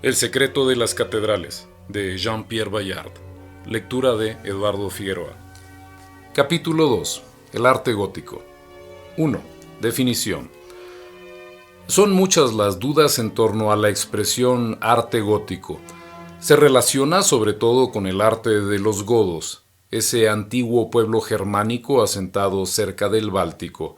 El secreto de las catedrales, de Jean-Pierre Bayard. Lectura de Eduardo Figueroa. Capítulo 2. El arte gótico. 1. Definición. Son muchas las dudas en torno a la expresión arte gótico. Se relaciona sobre todo con el arte de los godos, ese antiguo pueblo germánico asentado cerca del Báltico.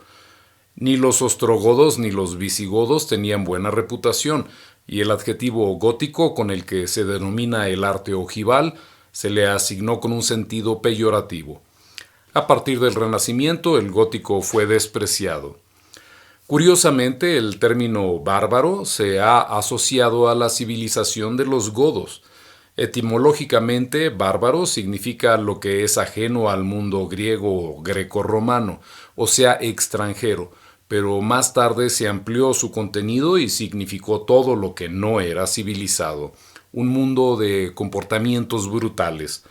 Ni los ostrogodos ni los visigodos tenían buena reputación, y el adjetivo gótico con el que se denomina el arte ojival se le asignó con un sentido peyorativo. A partir del Renacimiento, el gótico fue despreciado. Curiosamente, el término bárbaro se ha asociado a la civilización de los godos. Etimológicamente, bárbaro significa lo que es ajeno al mundo griego o grecorromano, o sea, extranjero, pero más tarde se amplió su contenido y significó todo lo que no era civilizado, un mundo de comportamientos brutales.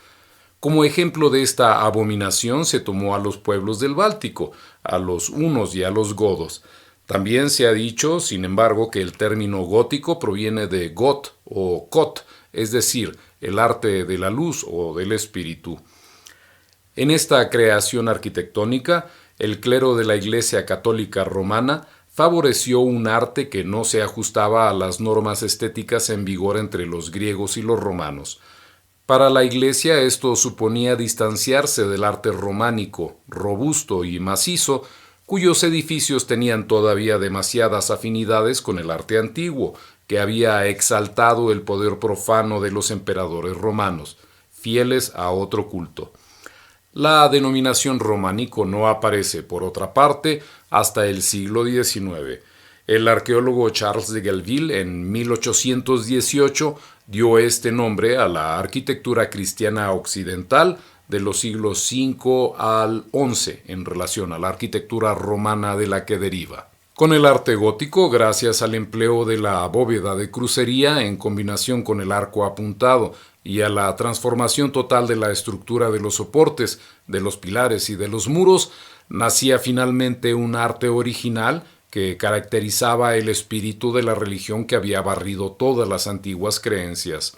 Como ejemplo de esta abominación se tomó a los pueblos del Báltico, a los hunos y a los godos. También se ha dicho, sin embargo, que el término gótico proviene de got o cot, es decir, el arte de la luz o del espíritu. En esta creación arquitectónica, el clero de la Iglesia Católica Romana favoreció un arte que no se ajustaba a las normas estéticas en vigor entre los griegos y los romanos. Para la Iglesia esto suponía distanciarse del arte románico, robusto y macizo, cuyos edificios tenían todavía demasiadas afinidades con el arte antiguo, que había exaltado el poder profano de los emperadores romanos, fieles a otro culto. La denominación románico no aparece, por otra parte, hasta el siglo XIX. El arqueólogo Charles de Gelleville, en 1818, dio este nombre a la arquitectura cristiana occidental de los siglos V al XI en relación a la arquitectura romana de la que deriva. Con el arte gótico, gracias al empleo de la bóveda de crucería en combinación con el arco apuntado y a la transformación total de la estructura de los soportes, de los pilares y de los muros, nacía finalmente un arte original que caracterizaba el espíritu de la religión que había barrido todas las antiguas creencias.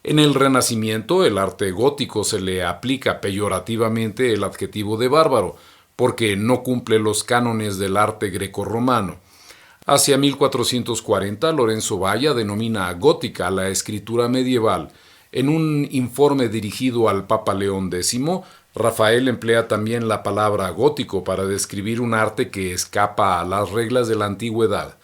En el Renacimiento, el arte gótico se le aplica peyorativamente el adjetivo de bárbaro, porque no cumple los cánones del arte grecorromano. Hacia 1440, Lorenzo Valla denomina gótica a la escritura medieval. En un informe dirigido al Papa León X, Rafael emplea también la palabra gótico para describir un arte que escapa a las reglas de la antigüedad.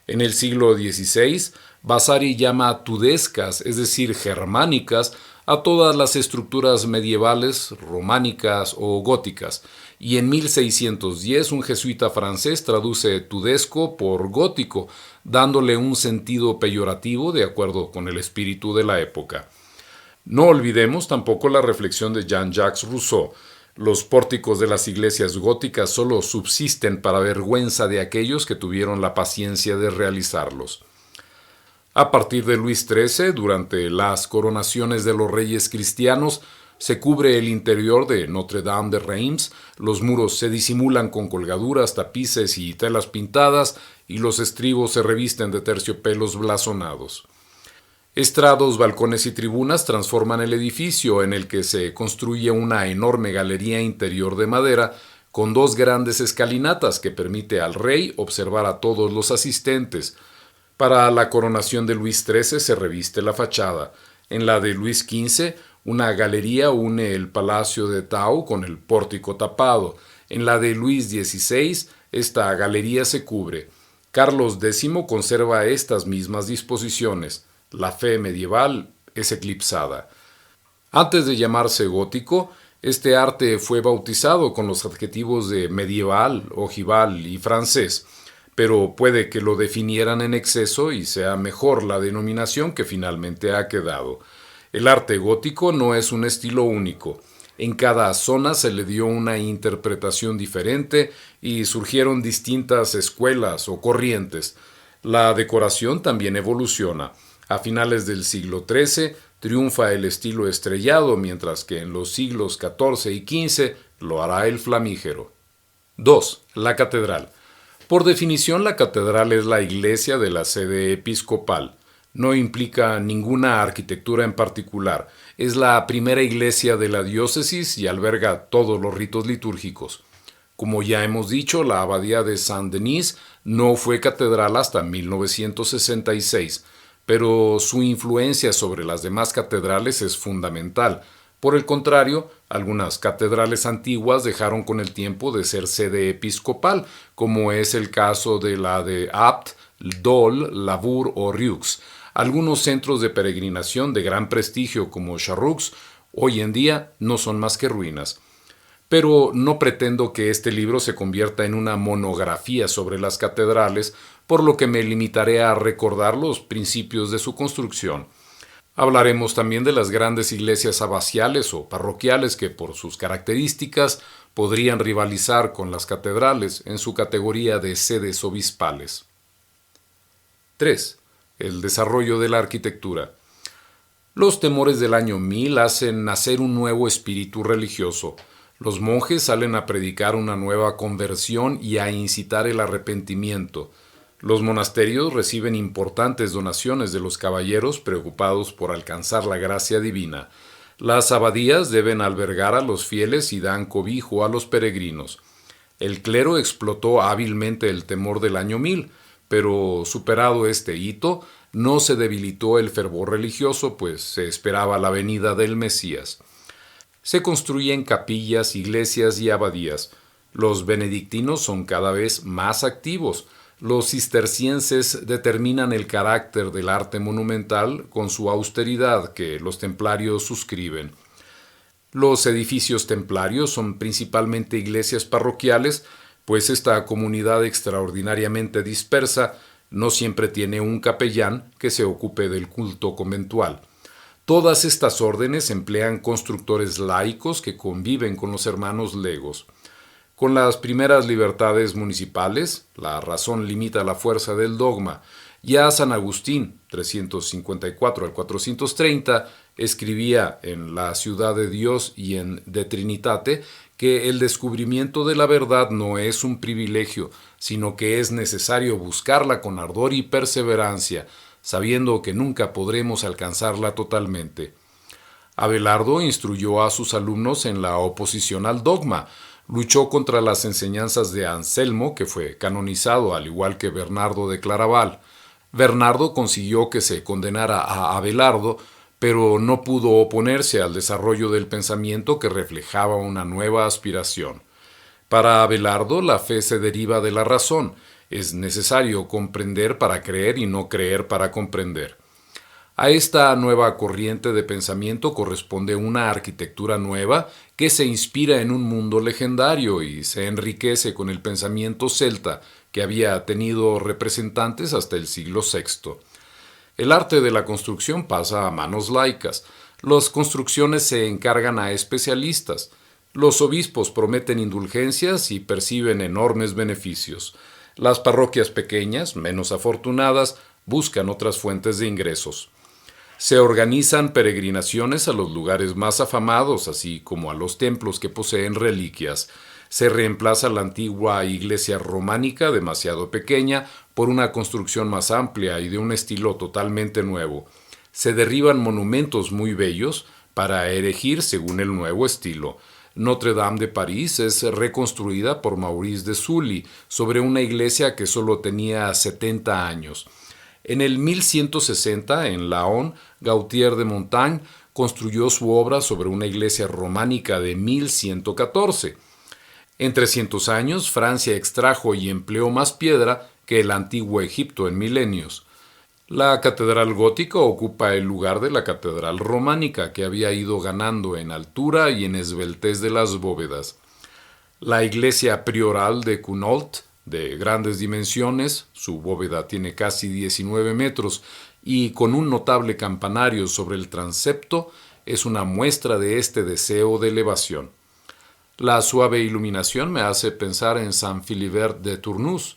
En el siglo XVI, Vasari llama tudescas, es decir, germánicas, a todas las estructuras medievales, románicas o góticas, y en 1610 un jesuita francés traduce tudesco por gótico, dándole un sentido peyorativo de acuerdo con el espíritu de la época. No olvidemos tampoco la reflexión de Jean-Jacques Rousseau. Los pórticos de las iglesias góticas solo subsisten para vergüenza de aquellos que tuvieron la paciencia de realizarlos. A partir de Luis XIII, durante las coronaciones de los reyes cristianos, se cubre el interior de Notre-Dame de Reims, los muros se disimulan con colgaduras, tapices y telas pintadas, y los estribos se revisten de terciopelos blasonados. Estrados, balcones y tribunas transforman el edificio, en el que se construye una enorme galería interior de madera con dos grandes escalinatas que permite al rey observar a todos los asistentes. Para la coronación de Luis XIII se reviste la fachada. En la de Luis XV, una galería une el Palacio de Tau con el pórtico tapado. En la de Luis XVI, esta galería se cubre. Carlos X conserva estas mismas disposiciones. La fe medieval es eclipsada. Antes de llamarse gótico, este arte fue bautizado con los adjetivos de medieval, ojival y francés, pero puede que lo definieran en exceso y sea mejor la denominación que finalmente ha quedado. El arte gótico no es un estilo único. En cada zona se le dio una interpretación diferente y surgieron distintas escuelas o corrientes. La decoración también evoluciona. A finales del siglo XIII triunfa el estilo estrellado, mientras que en los siglos XIV y XV lo hará el flamígero. 2. La catedral. Por definición, la catedral es la iglesia de la sede episcopal. No implica ninguna arquitectura en particular. Es la primera iglesia de la diócesis y alberga todos los ritos litúrgicos. Como ya hemos dicho, la abadía de Saint-Denis no fue catedral hasta 1966, pero su influencia sobre las demás catedrales es fundamental. Por el contrario, algunas catedrales antiguas dejaron con el tiempo de ser sede episcopal, como es el caso de la de Apt, Dole, Lavour o Rieux. Algunos centros de peregrinación de gran prestigio como Charroux hoy en día no son más que ruinas. Pero no pretendo que este libro se convierta en una monografía sobre las catedrales, por lo que me limitaré a recordar los principios de su construcción. Hablaremos también de las grandes iglesias abaciales o parroquiales que por sus características podrían rivalizar con las catedrales en su categoría de sedes obispales. 3. El desarrollo de la arquitectura. Los temores del año 1000 hacen nacer un nuevo espíritu religioso. Los monjes salen a predicar una nueva conversión y a incitar el arrepentimiento. Los monasterios reciben importantes donaciones de los caballeros preocupados por alcanzar la gracia divina. Las abadías deben albergar a los fieles y dan cobijo a los peregrinos. El clero explotó hábilmente el temor del año 1000, pero superado este hito, no se debilitó el fervor religioso, pues se esperaba la venida del Mesías. Se construyen capillas, iglesias y abadías. Los benedictinos son cada vez más activos. Los cistercienses determinan el carácter del arte monumental con su austeridad que los templarios suscriben. Los edificios templarios son principalmente iglesias parroquiales, pues esta comunidad extraordinariamente dispersa no siempre tiene un capellán que se ocupe del culto conventual. Todas estas órdenes emplean constructores laicos que conviven con los hermanos legos. Con las primeras libertades municipales, la razón limita la fuerza del dogma. Ya San Agustín, 354 al 430, escribía en La Ciudad de Dios y en De Trinitate que el descubrimiento de la verdad no es un privilegio, sino que es necesario buscarla con ardor y perseverancia, sabiendo que nunca podremos alcanzarla totalmente. Abelardo instruyó a sus alumnos en la oposición al dogma, luchó contra las enseñanzas de Anselmo, que fue canonizado al igual que Bernardo de Claraval. Bernardo consiguió que se condenara a Abelardo, pero no pudo oponerse al desarrollo del pensamiento que reflejaba una nueva aspiración. Para Abelardo, la fe se deriva de la razón. Es necesario comprender para creer y no creer para comprender. A esta nueva corriente de pensamiento corresponde una arquitectura nueva que se inspira en un mundo legendario y se enriquece con el pensamiento celta que había tenido representantes hasta el siglo VI. El arte de la construcción pasa a manos laicas. Las construcciones se encargan a especialistas. Los obispos prometen indulgencias y perciben enormes beneficios. Las parroquias pequeñas, menos afortunadas, buscan otras fuentes de ingresos. Se organizan peregrinaciones a los lugares más afamados, así como a los templos que poseen reliquias. Se reemplaza la antigua iglesia románica, demasiado pequeña, por una construcción más amplia y de un estilo totalmente nuevo. Se derriban monumentos muy bellos para erigir según el nuevo estilo. Notre Dame de París es reconstruida por Maurice de Sully sobre una iglesia que solo tenía 70 años. En el 1160, en Laon, Gautier de Montagne construyó su obra sobre una iglesia románica de 1114. En 300 años, Francia extrajo y empleó más piedra que el antiguo Egipto en milenios. La catedral gótica ocupa el lugar de la catedral románica, que había ido ganando en altura y en esbeltez de las bóvedas. La iglesia prioral de Cunault, de grandes dimensiones, su bóveda tiene casi 19 metros y con un notable campanario sobre el transepto, es una muestra de este deseo de elevación. La suave iluminación me hace pensar en Saint Philibert de Tournus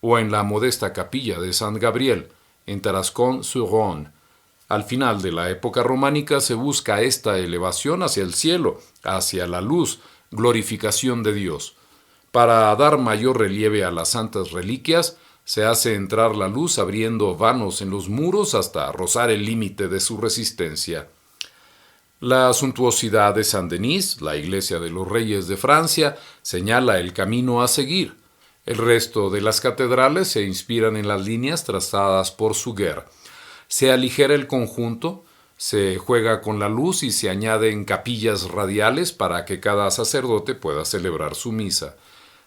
o en la modesta capilla de Saint Gabriel, en Tarascon-sur-Rhône. Al final de la época románica se busca esta elevación hacia el cielo, hacia la luz, glorificación de Dios. Para dar mayor relieve a las santas reliquias, Se hace entrar la luz abriendo vanos en los muros hasta rozar el límite de su resistencia. La suntuosidad de Saint-Denis, la iglesia de los reyes de Francia, señala el camino a seguir. El resto de las catedrales se inspiran en las líneas trazadas por Suger. Se aligera el conjunto, se juega con la luz y se añaden capillas radiales para que cada sacerdote pueda celebrar su misa.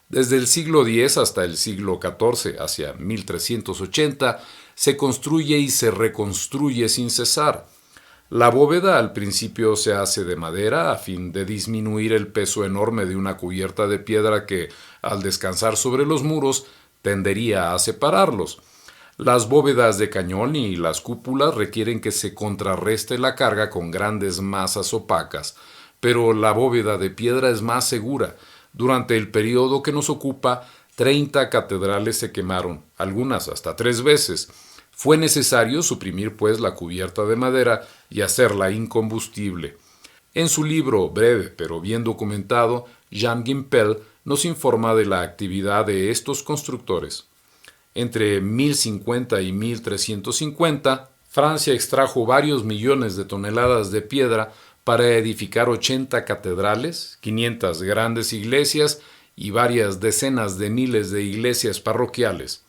Desde el siglo X hasta el siglo XIV, hacia 1380, se construye y se reconstruye sin cesar. La bóveda al principio se hace de madera a fin de disminuir el peso enorme de una cubierta de piedra que, al descansar sobre los muros, tendería a separarlos. Las bóvedas de cañón y las cúpulas requieren que se contrarreste la carga con grandes masas opacas, pero la bóveda de piedra es más segura. Durante el periodo que nos ocupa, 30 catedrales se quemaron, algunas hasta 3 veces. Fue necesario suprimir, pues, la cubierta de madera y hacerla incombustible. En su libro breve pero bien documentado, Jean Gimpel nos informa de la actividad de estos constructores. Entre 1050 y 1350, Francia extrajo varios millones de toneladas de piedra para edificar 80 catedrales, 500 grandes iglesias y varias decenas de miles de iglesias parroquiales.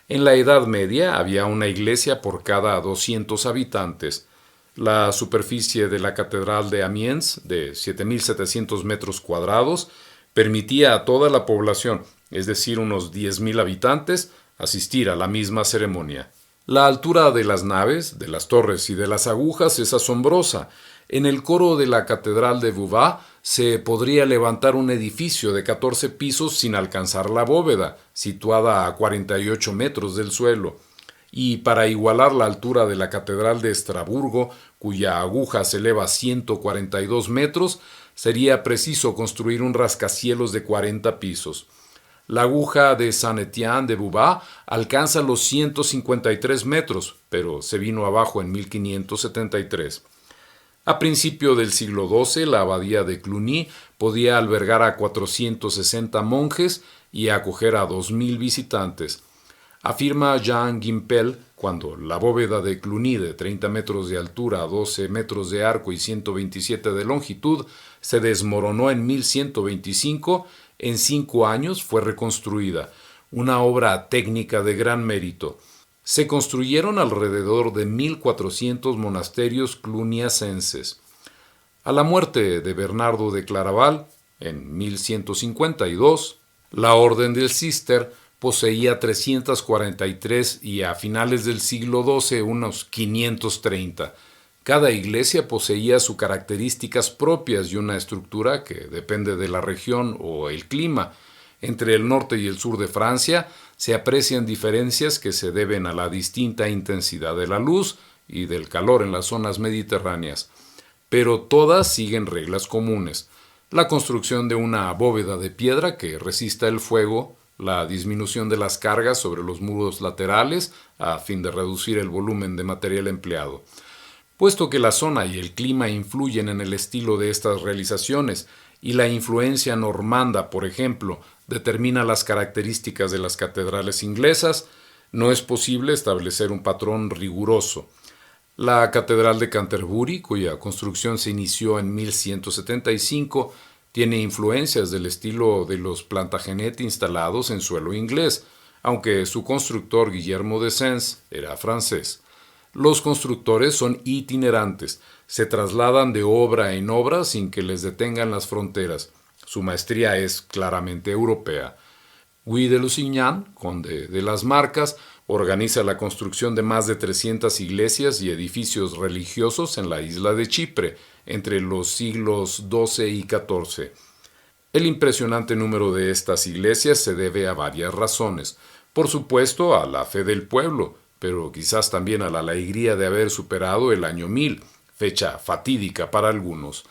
En la Edad Media había una iglesia por cada 200 habitantes. La superficie de la Catedral de Amiens, de 7.700 metros cuadrados, permitía a toda la población, es decir, unos 10.000 habitantes, asistir a la misma ceremonia. La altura de las naves, de las torres y de las agujas es asombrosa. En el coro de la Catedral de Vauban se podría levantar un edificio de 14 pisos sin alcanzar la bóveda, situada a 48 metros del suelo. Y para igualar la altura de la Catedral de Estrasburgo, cuya aguja se eleva a 142 metros, sería preciso construir un rascacielos de 40 pisos. La aguja de Saint-Étienne de Vauban alcanza los 153 metros, pero se vino abajo en 1573. A principio del siglo XII, la abadía de Cluny podía albergar a 460 monjes y acoger a 2.000 visitantes. Afirma Jean Gimpel, cuando la bóveda de Cluny, de 30 metros de altura, 12 metros de arco y 127 de longitud, se desmoronó en 1125, en 5 años fue reconstruida, una obra técnica de gran mérito. Se construyeron alrededor de 1.400 monasterios cluniacenses. A la muerte de Bernardo de Claraval, en 1152, la Orden del Císter poseía 343 y a finales del siglo XII unos 530. Cada iglesia poseía sus características propias y una estructura que depende de la región o el clima. Entre el norte y el sur de Francia se aprecian diferencias que se deben a la distinta intensidad de la luz y del calor en las zonas mediterráneas, pero todas siguen reglas comunes: la construcción de una bóveda de piedra que resista el fuego, la disminución de las cargas sobre los muros laterales a fin de reducir el volumen de material empleado. Puesto que la zona y el clima influyen en el estilo de estas realizaciones y la influencia normanda, por ejemplo, determina las características de las catedrales inglesas, no es posible establecer un patrón riguroso. La Catedral de Canterbury, cuya construcción se inició en 1175, tiene influencias del estilo de los Plantagenet instalados en suelo inglés, aunque su constructor Guillermo de Sens era francés. Los constructores son itinerantes, se trasladan de obra en obra sin que les detengan las fronteras. Su maestría es claramente europea. Guy de Lusignan, conde de las Marcas, organiza la construcción de más de 300 iglesias y edificios religiosos en la isla de Chipre entre los siglos XII y XIV. El impresionante número de estas iglesias se debe a varias razones. Por supuesto, a la fe del pueblo, pero quizás también a la alegría de haber superado el año 1000, fecha fatídica para algunos.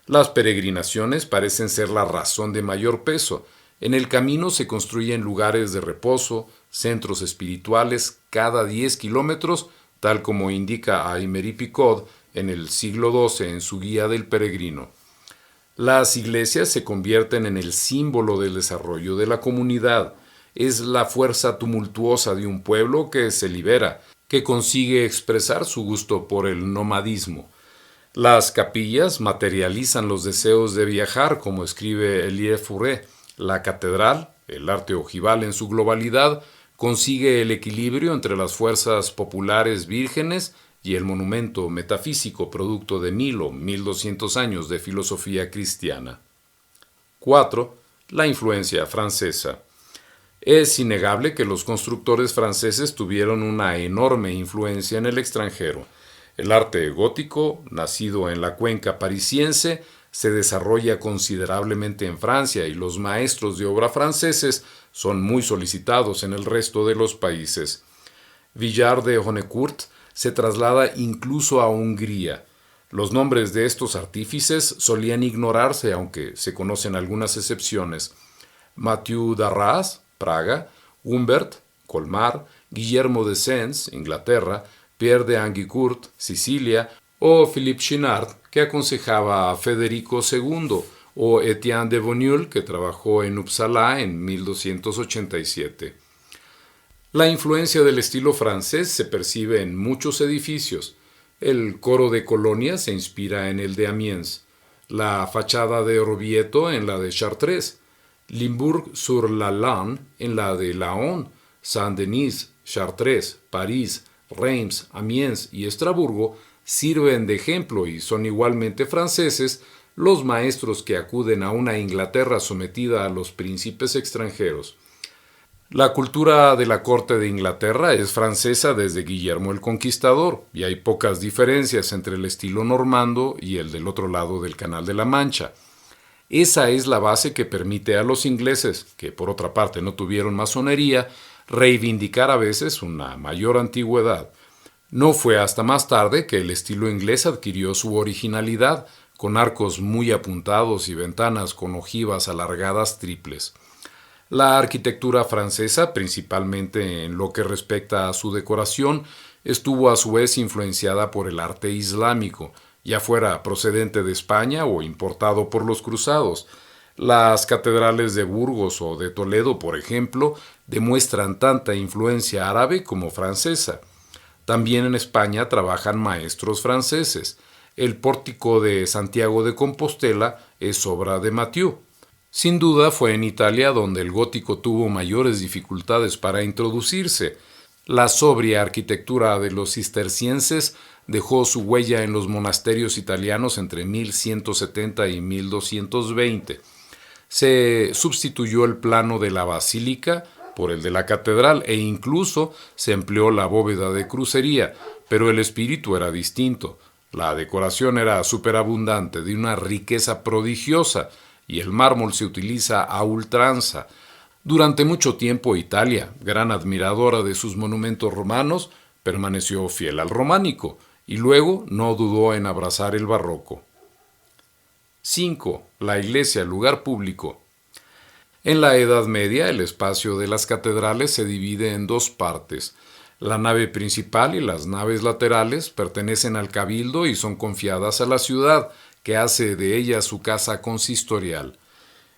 Las peregrinaciones parecen ser la razón de mayor peso. En el camino se construyen lugares de reposo, centros espirituales cada 10 kilómetros, tal como indica Aymery Picot en el siglo XII en su Guía del Peregrino. Las iglesias se convierten en el símbolo del desarrollo de la comunidad. es la fuerza tumultuosa de un pueblo que se libera, que consigue expresar su gusto por el nomadismo. Las capillas materializan los deseos de viajar, como escribe Elie Fourré. La catedral, el arte ojival en su globalidad, consigue el equilibrio entre las fuerzas populares vírgenes y el monumento metafísico producto de 1200 años de filosofía cristiana. 4. La influencia francesa. Es innegable que los constructores franceses tuvieron una enorme influencia en el extranjero. El arte gótico, nacido en la cuenca parisiense, se desarrolla considerablemente en Francia y los maestros de obra franceses son muy solicitados en el resto de los países. Villard de Honnecourt se traslada incluso a Hungría. Los nombres de estos artífices solían ignorarse, aunque se conocen algunas excepciones. Mathieu Darras, Praga; Humbert, Colmar; Guillermo de Sens, Inglaterra; Pierre de Angicourt, Sicilia; o Philippe Chinard, que aconsejaba a Federico II, o Etienne de Bonneul, que trabajó en Uppsala en 1287. La influencia del estilo francés se percibe en muchos edificios. El coro de Colonia se inspira en el de Amiens, la fachada de Orvieto en la de Chartres, Limbourg-sur-la-Lahn en la de Laon, Saint-Denis, Chartres, París, Reims, Amiens y Estrasburgo sirven de ejemplo y son igualmente franceses los maestros que acuden a una Inglaterra sometida a los príncipes extranjeros. La cultura de la corte de Inglaterra es francesa desde Guillermo el Conquistador, y hay pocas diferencias entre el estilo normando y el del otro lado del Canal de la Mancha. Esa es la base que permite a los ingleses, que por otra parte no tuvieron masonería, reivindicar a veces una mayor antigüedad. No fue hasta más tarde que el estilo inglés adquirió su originalidad, con arcos muy apuntados y ventanas con ojivas alargadas triples. La arquitectura francesa, principalmente en lo que respecta a su decoración, estuvo a su vez influenciada por el arte islámico, ya fuera procedente de España o importado por los cruzados. Las catedrales de Burgos o de Toledo, por ejemplo, demuestran tanta influencia árabe como francesa. También en España trabajan maestros franceses. El pórtico de Santiago de Compostela es obra de Mathieu. Sin duda fue en Italia donde el gótico tuvo mayores dificultades para introducirse. La sobria arquitectura de los cistercienses dejó su huella en los monasterios italianos entre 1170 y 1220. Se sustituyó el plano de la basílica por el de la catedral e incluso se empleó la bóveda de crucería, pero el espíritu era distinto. La decoración era superabundante, de una riqueza prodigiosa, y el mármol se utiliza a ultranza. Durante mucho tiempo Italia, gran admiradora de sus monumentos romanos, permaneció fiel al románico y luego no dudó en abrazar el barroco. 5. La iglesia, lugar público. En la Edad Media, el espacio de las catedrales se divide en dos partes. La nave principal y las naves laterales pertenecen al cabildo y son confiadas a la ciudad, que hace de ella su casa consistorial.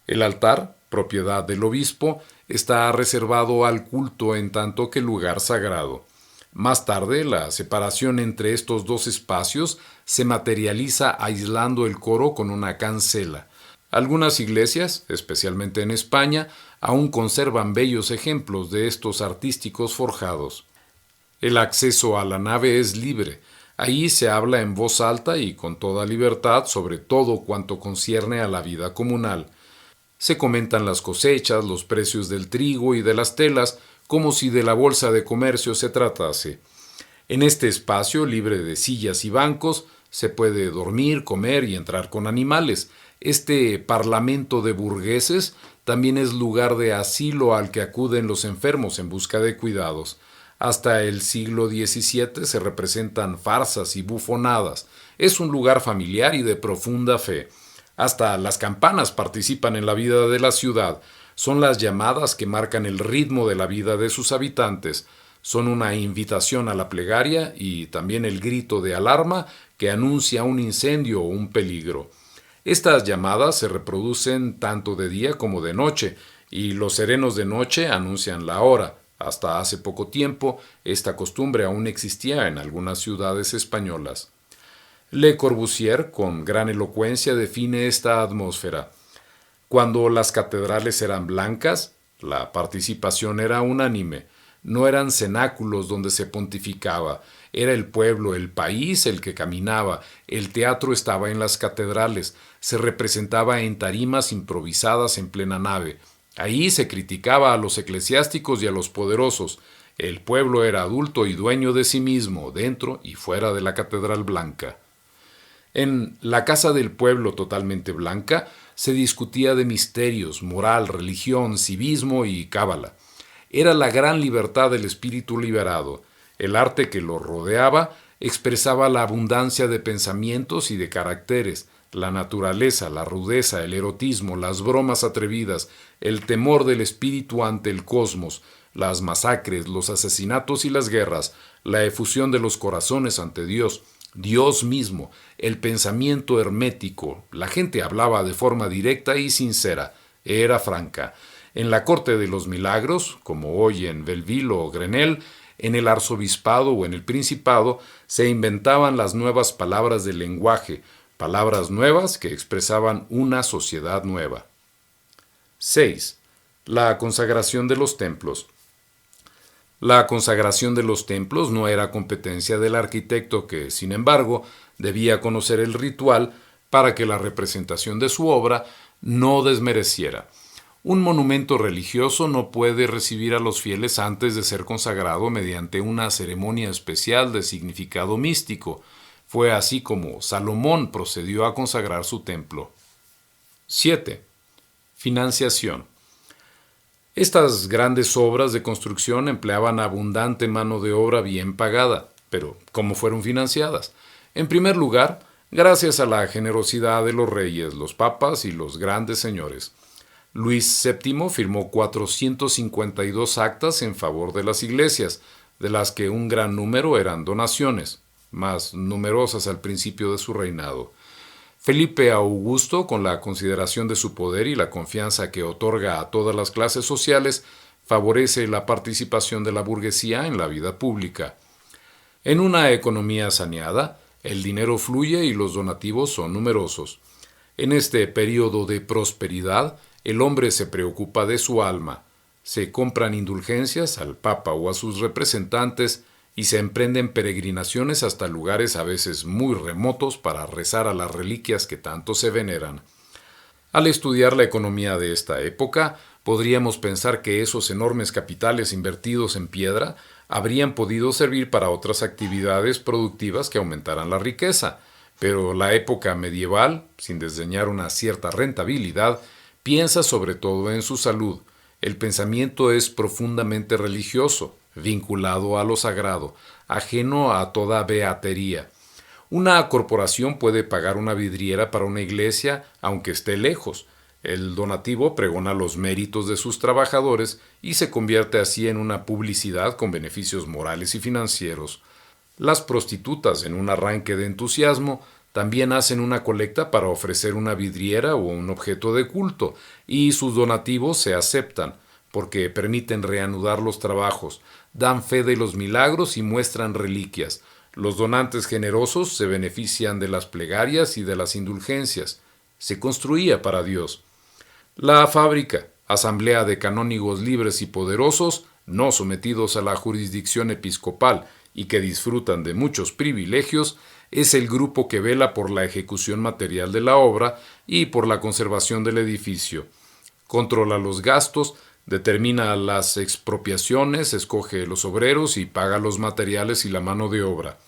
El altar, propiedad del obispo, está reservado al culto en tanto que lugar sagrado. Más tarde, la separación entre estos dos espacios se materializa aislando el coro con una cancela. Algunas iglesias, especialmente en España, aún conservan bellos ejemplos de estos artísticos forjados. El acceso a la nave es libre. Ahí se habla en voz alta y con toda libertad sobre todo cuanto concierne a la vida comunal. Se comentan las cosechas, los precios del trigo y de las telas, como si de la bolsa de comercio se tratase. En este espacio, libre de sillas y bancos, se puede dormir, comer y entrar con animales. Este parlamento de burgueses también es lugar de asilo al que acuden los enfermos en busca de cuidados. Hasta el siglo XVII se representan farsas y bufonadas. Es un lugar familiar y de profunda fe. Hasta las campanas participan en la vida de la ciudad. Son las llamadas que marcan el ritmo de la vida de sus habitantes. Son una invitación a la plegaria y también el grito de alarma que anuncia un incendio o un peligro. Estas llamadas se reproducen tanto de día como de noche y los serenos de noche anuncian la hora. Hasta hace poco tiempo, esta costumbre aún existía en algunas ciudades españolas. Le Corbusier, con gran elocuencia, define esta atmósfera. Cuando las catedrales eran blancas, la participación era unánime. No eran cenáculos donde se pontificaba, era el pueblo, el país el que caminaba, el teatro estaba en las catedrales, se representaba en tarimas improvisadas en plena nave. Ahí se criticaba a los eclesiásticos y a los poderosos. El pueblo era adulto y dueño de sí mismo, dentro y fuera de la catedral blanca. En la casa del pueblo totalmente blanca se discutía de misterios, moral, religión, civismo y cábala. Era la gran libertad del espíritu liberado. El arte que lo rodeaba expresaba la abundancia de pensamientos y de caracteres, la naturaleza, la rudeza, el erotismo, las bromas atrevidas, el temor del espíritu ante el cosmos, las masacres, los asesinatos y las guerras, la efusión de los corazones ante Dios, Dios mismo, el pensamiento hermético. La gente hablaba de forma directa y sincera, era franca. En la corte de los milagros, como hoy en Belleville o Grenelle, en el arzobispado o en el principado, se inventaban las nuevas palabras del lenguaje, palabras nuevas que expresaban una sociedad nueva. 6. La consagración de los templos. La consagración de los templos no era competencia del arquitecto que, sin embargo, debía conocer el ritual para que la representación de su obra no desmereciera. Un monumento religioso no puede recibir a los fieles antes de ser consagrado mediante una ceremonia especial de significado místico. Fue así como Salomón procedió a consagrar su templo. 7. Financiación. Estas grandes obras de construcción empleaban abundante mano de obra bien pagada. Pero, ¿cómo fueron financiadas? En primer lugar, gracias a la generosidad de los reyes, los papas y los grandes señores. Luis VII firmó 452 actas en favor de las iglesias, de las que un gran número eran donaciones, más numerosas al principio de su reinado. Felipe Augusto, con la consideración de su poder y la confianza que otorga a todas las clases sociales, favorece la participación de la burguesía en la vida pública. En una economía saneada, el dinero fluye y los donativos son numerosos. En este período de prosperidad, el hombre se preocupa de su alma, se compran indulgencias al Papa o a sus representantes y se emprenden peregrinaciones hasta lugares a veces muy remotos para rezar a las reliquias que tanto se veneran. Al estudiar la economía de esta época, podríamos pensar que esos enormes capitales invertidos en piedra habrían podido servir para otras actividades productivas que aumentaran la riqueza, pero la época medieval, sin desdeñar una cierta rentabilidad, piensa sobre todo en su salud. El pensamiento es profundamente religioso, vinculado a lo sagrado, ajeno a toda beatería. Una corporación puede pagar una vidriera para una iglesia aunque esté lejos. El donativo pregona los méritos de sus trabajadores y se convierte así en una publicidad con beneficios morales y financieros. Las prostitutas, en un arranque de entusiasmo, también hacen una colecta para ofrecer una vidriera o un objeto de culto, y sus donativos se aceptan, porque permiten reanudar los trabajos, dan fe de los milagros y muestran reliquias. Los donantes generosos se benefician de las plegarias y de las indulgencias. Se construía para Dios. La fábrica, asamblea de canónigos libres y poderosos, no sometidos a la jurisdicción episcopal y que disfrutan de muchos privilegios, es el grupo que vela por la ejecución material de la obra y por la conservación del edificio. Controla los gastos, determina las expropiaciones, escoge los obreros y paga los materiales y la mano de obra.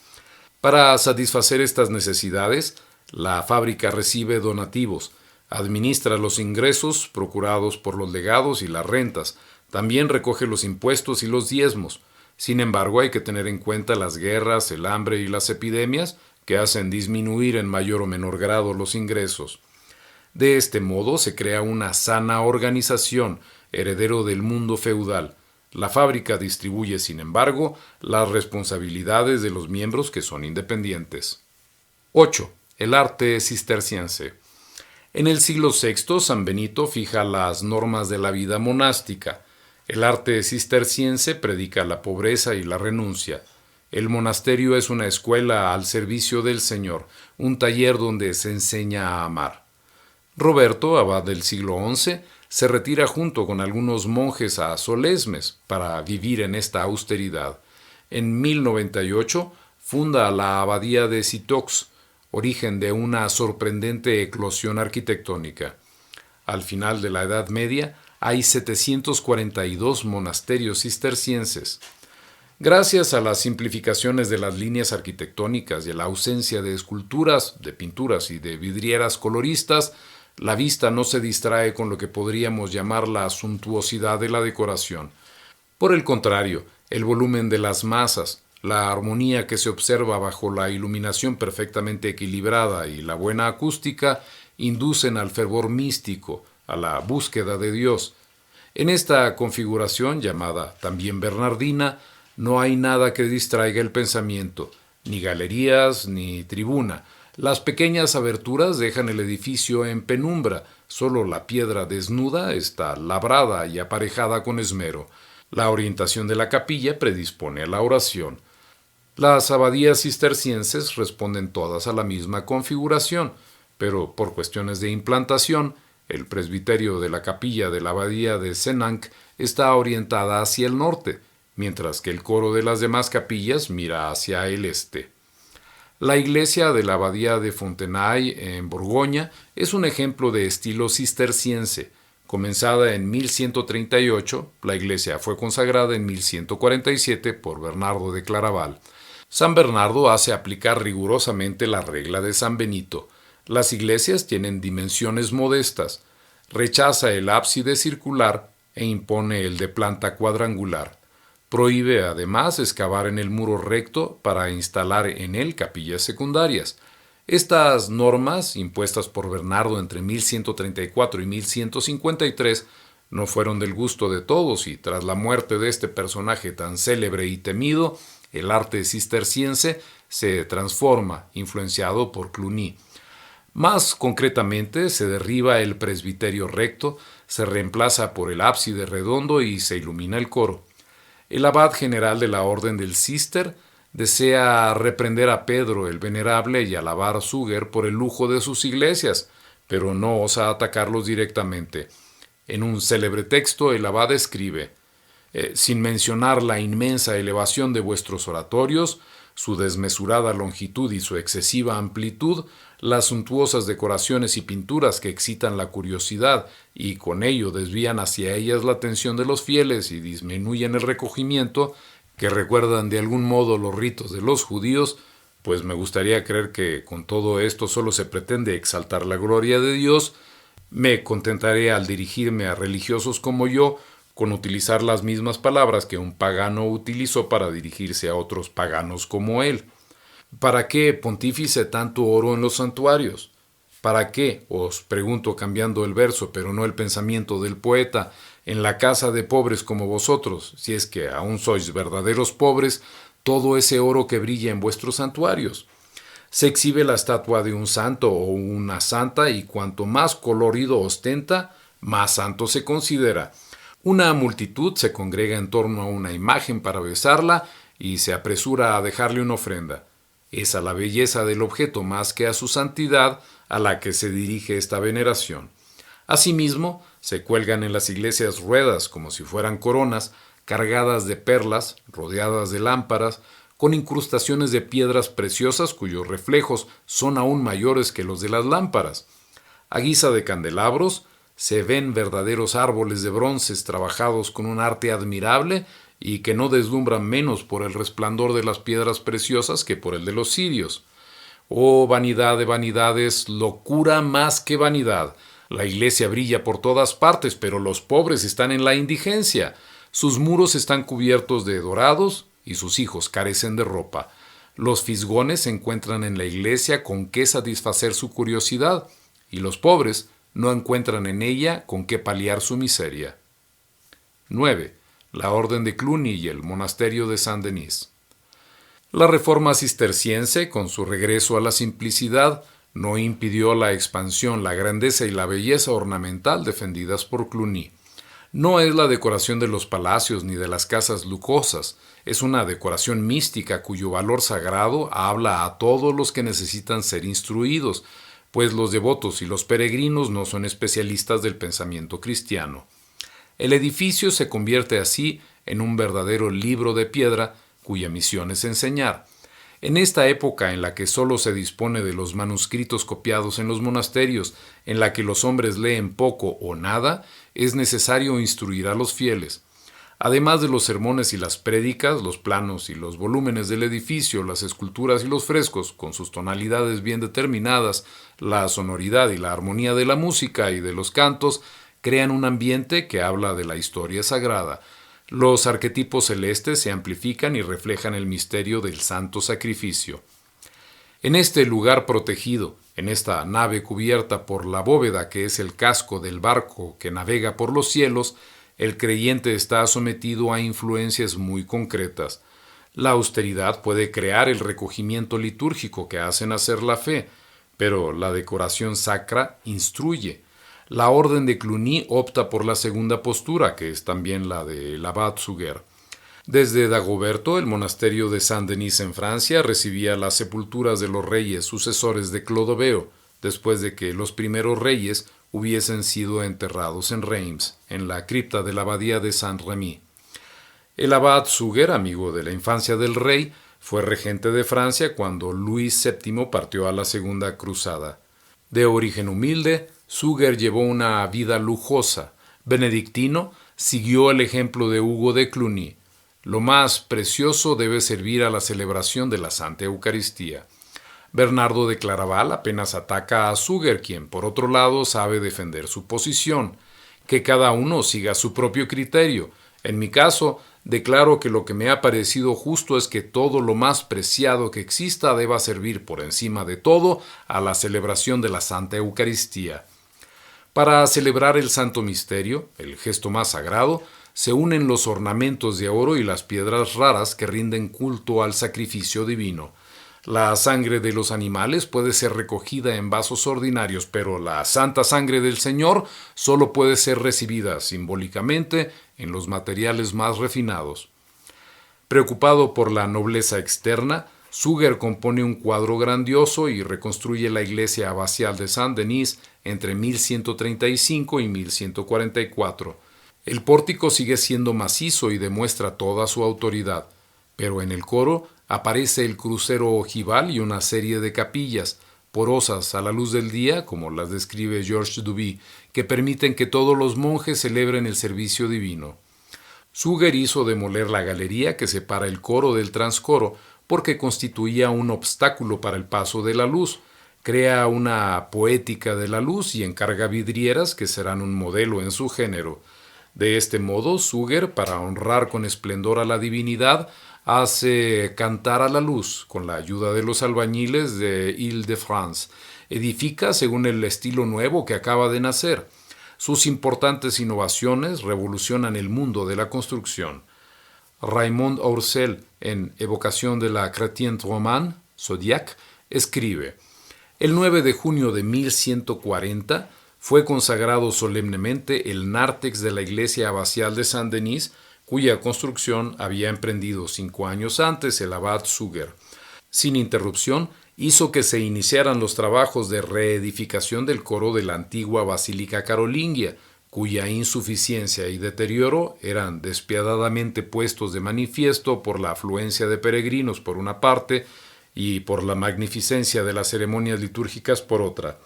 Para satisfacer estas necesidades, la fábrica recibe donativos, administra los ingresos procurados por los legados y las rentas, también recoge los impuestos y los diezmos. Sin embargo, hay que tener en cuenta las guerras, el hambre y las epidemias que hacen disminuir en mayor o menor grado los ingresos. De este modo se crea una sana organización, heredero del mundo feudal. La fábrica distribuye, sin embargo, las responsabilidades de los miembros que son independientes. 8. El arte cisterciense. En el siglo VI, San Benito fija las normas de la vida monástica. El arte cisterciense predica la pobreza y la renuncia. El monasterio es una escuela al servicio del Señor, un taller donde se enseña a amar. Roberto, abad del siglo XI, se retira junto con algunos monjes a Solesmes para vivir en esta austeridad. En 1098 funda la abadía de Citeaux, origen de una sorprendente eclosión arquitectónica. Al final de la Edad Media hay 742 monasterios cistercienses. Gracias a las simplificaciones de las líneas arquitectónicas y a la ausencia de esculturas, de pinturas y de vidrieras coloristas, la vista no se distrae con lo que podríamos llamar la suntuosidad de la decoración. Por el contrario, el volumen de las masas, la armonía que se observa bajo la iluminación perfectamente equilibrada y la buena acústica inducen al fervor místico, a la búsqueda de Dios. En esta configuración, llamada también bernardina, no hay nada que distraiga el pensamiento, ni galerías ni tribuna. Las pequeñas aberturas dejan el edificio en penumbra, solo la piedra desnuda está labrada y aparejada con esmero. La orientación de la capilla predispone a la oración. Las abadías cistercienses responden todas a la misma configuración, pero por cuestiones de implantación, el presbiterio de la capilla de la abadía de Senanc está orientada hacia el norte, mientras que el coro de las demás capillas mira hacia el este. La iglesia de la abadía de Fontenay en Borgoña es un ejemplo de estilo cisterciense. Comenzada en 1138, la iglesia fue consagrada en 1147 por Bernardo de Claraval. San Bernardo hace aplicar rigurosamente la regla de San Benito. Las iglesias tienen dimensiones modestas, rechaza el ábside circular e impone el de planta cuadrangular. Prohíbe además excavar en el muro recto para instalar en él capillas secundarias. Estas normas, impuestas por Bernardo entre 1134 y 1153, no fueron del gusto de todos y tras la muerte de este personaje tan célebre y temido, el arte cisterciense se transforma, influenciado por Cluny. Más concretamente, se derriba el presbiterio recto, se reemplaza por el ábside redondo y se ilumina el coro. El abad general de la Orden del Cister desea reprender a Pedro el Venerable y alabar a Suger por el lujo de sus iglesias, pero no osa atacarlos directamente. En un célebre texto, el abad escribe: sin mencionar la inmensa elevación de vuestros oratorios, su desmesurada longitud y su excesiva amplitud, las suntuosas decoraciones y pinturas que excitan la curiosidad y con ello desvían hacia ellas la atención de los fieles y disminuyen el recogimiento, que recuerdan de algún modo los ritos de los judíos, pues me gustaría creer que con todo esto solo se pretende exaltar la gloria de Dios, me contentaré al dirigirme a religiosos como yo con utilizar las mismas palabras que un pagano utilizó para dirigirse a otros paganos como él. ¿Para qué, pontífice, tanto oro en los santuarios? ¿Para qué, os pregunto cambiando el verso, pero no el pensamiento del poeta, en la casa de pobres como vosotros, si es que aún sois verdaderos pobres, todo ese oro que brilla en vuestros santuarios? Se exhibe la estatua de un santo o una santa y cuanto más colorido ostenta, más santo se considera. Una multitud se congrega en torno a una imagen para besarla y se apresura a dejarle una ofrenda. Es a la belleza del objeto más que a su santidad a la que se dirige esta veneración. Asimismo, se cuelgan en las iglesias ruedas como si fueran coronas, cargadas de perlas, rodeadas de lámparas, con incrustaciones de piedras preciosas cuyos reflejos son aún mayores que los de las lámparas. A guisa de candelabros, se ven verdaderos árboles de bronces trabajados con un arte admirable y que no deslumbran menos por el resplandor de las piedras preciosas que por el de los cirios. Oh vanidad de vanidades, locura más que vanidad. La iglesia brilla por todas partes, pero los pobres están en la indigencia. Sus muros están cubiertos de dorados y sus hijos carecen de ropa. Los fisgones se encuentran en la iglesia con qué satisfacer su curiosidad y los pobres no encuentran en ella con qué paliar su miseria. 9. La Orden de Cluny y el Monasterio de Saint-Denis. La reforma cisterciense, con su regreso a la simplicidad, no impidió la expansión, la grandeza y la belleza ornamental defendidas por Cluny. No es la decoración de los palacios ni de las casas lujosas, es una decoración mística cuyo valor sagrado habla a todos los que necesitan ser instruidos, pues los devotos y los peregrinos no son especialistas del pensamiento cristiano. El edificio se convierte así en un verdadero libro de piedra cuya misión es enseñar. En esta época en la que solo se dispone de los manuscritos copiados en los monasterios, en la que los hombres leen poco o nada, es necesario instruir a los fieles. Además de los sermones y las prédicas, los planos y los volúmenes del edificio, las esculturas y los frescos, con sus tonalidades bien determinadas, la sonoridad y la armonía de la música y de los cantos, crean un ambiente que habla de la historia sagrada. Los arquetipos celestes se amplifican y reflejan el misterio del santo sacrificio. En este lugar protegido, en esta nave cubierta por la bóveda que es el casco del barco que navega por los cielos, el creyente está sometido a influencias muy concretas. La austeridad puede crear el recogimiento litúrgico que hace nacer la fe, pero la decoración sacra instruye. La orden de Cluny opta por la segunda postura, que es también la del abad Suger. Desde Dagoberto, el monasterio de Saint-Denis en Francia recibía las sepulturas de los reyes sucesores de Clodoveo, después de que los primeros reyes hubiesen sido enterrados en Reims, en la cripta de la abadía de Saint-Rémy. El abad Suger, amigo de la infancia del rey, fue regente de Francia cuando Luis VII partió a la Segunda Cruzada. De origen humilde, Suger llevó una vida lujosa. Benedictino siguió el ejemplo de Hugo de Cluny. Lo más precioso debe servir a la celebración de la Santa Eucaristía. Bernardo de Claraval apenas ataca a Suger, quien, por otro lado, sabe defender su posición. Que cada uno siga su propio criterio. En mi caso, declaro que lo que me ha parecido justo es que todo lo más preciado que exista deba servir por encima de todo a la celebración de la Santa Eucaristía. Para celebrar el Santo Misterio, el gesto más sagrado, se unen los ornamentos de oro y las piedras raras que rinden culto al sacrificio divino. La sangre de los animales puede ser recogida en vasos ordinarios, pero la santa sangre del Señor solo puede ser recibida simbólicamente en los materiales más refinados. Preocupado por la nobleza externa, Suger compone un cuadro grandioso y reconstruye la iglesia abacial de Saint-Denis entre 1135 y 1144. El pórtico sigue siendo macizo y demuestra toda su autoridad, pero en el coro aparece el crucero ojival y una serie de capillas, porosas a la luz del día, como las describe Georges Duby, que permiten que todos los monjes celebren el servicio divino. Suger hizo demoler la galería que separa el coro del transcoro, porque constituía un obstáculo para el paso de la luz. Crea una poética de la luz y encarga vidrieras que serán un modelo en su género. De este modo, Suger, para honrar con esplendor a la divinidad, hace cantar a la luz, con la ayuda de los albañiles de Île-de-France. Edifica según el estilo nuevo que acaba de nacer. Sus importantes innovaciones revolucionan el mundo de la construcción. Raymond Aurcel, en Evocación de la Chrétienne Romane, Zodiac, escribe: el 9 de junio de 1140 fue consagrado solemnemente el nártex de la iglesia abacial de Saint-Denis, cuya construcción había emprendido 5 años antes el abad Suger. Sin interrupción, hizo que se iniciaran los trabajos de reedificación del coro de la antigua Basílica Carolingia, cuya insuficiencia y deterioro eran despiadadamente puestos de manifiesto por la afluencia de peregrinos por una parte y por la magnificencia de las ceremonias litúrgicas por otra.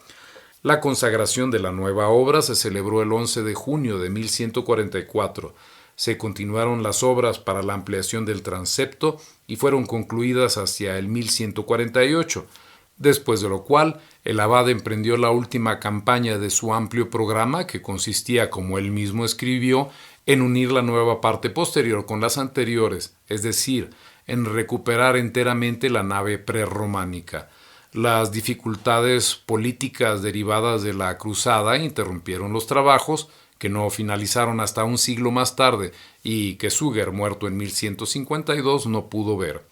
La consagración de la nueva obra se celebró el 11 de junio de 1144. Se continuaron las obras para la ampliación del transepto y fueron concluidas hacia el 1148, después de lo cual el abad emprendió la última campaña de su amplio programa, que consistía, como él mismo escribió, en unir la nueva parte posterior con las anteriores, es decir, en recuperar enteramente la nave prerrománica. Las dificultades políticas derivadas de la cruzada interrumpieron los trabajos, que no finalizaron hasta un siglo más tarde y que Suger, muerto en 1152, no pudo ver.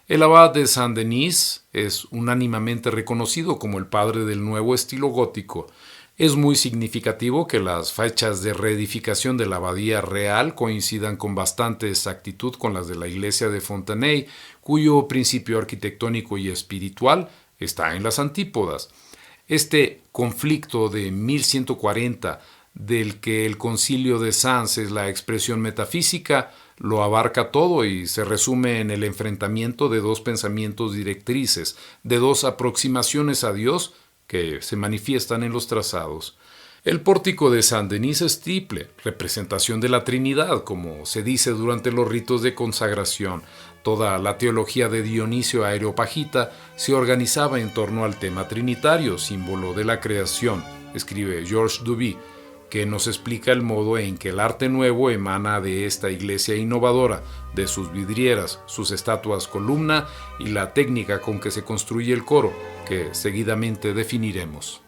El abad de Saint-Denis es unánimemente reconocido como el padre del nuevo estilo gótico. Es muy significativo que las fechas de reedificación de la abadía real coincidan con bastante exactitud con las de la iglesia de Fontenay, cuyo principio arquitectónico y espiritual está en las antípodas. Este conflicto de 1140, del que el Concilio de Sens es la expresión metafísica, lo abarca todo y se resume en el enfrentamiento de dos pensamientos directrices, de dos aproximaciones a Dios que se manifiestan en los trazados. El pórtico de Saint-Denis es triple, representación de la Trinidad, como se dice durante los ritos de consagración. Toda la teología de Dionisio Areopagita se organizaba en torno al tema trinitario, símbolo de la creación, escribe Georges Duby, que nos explica el modo en que el arte nuevo emana de esta iglesia innovadora, de sus vidrieras, sus estatuas columna y la técnica con que se construye el coro, que seguidamente definiremos.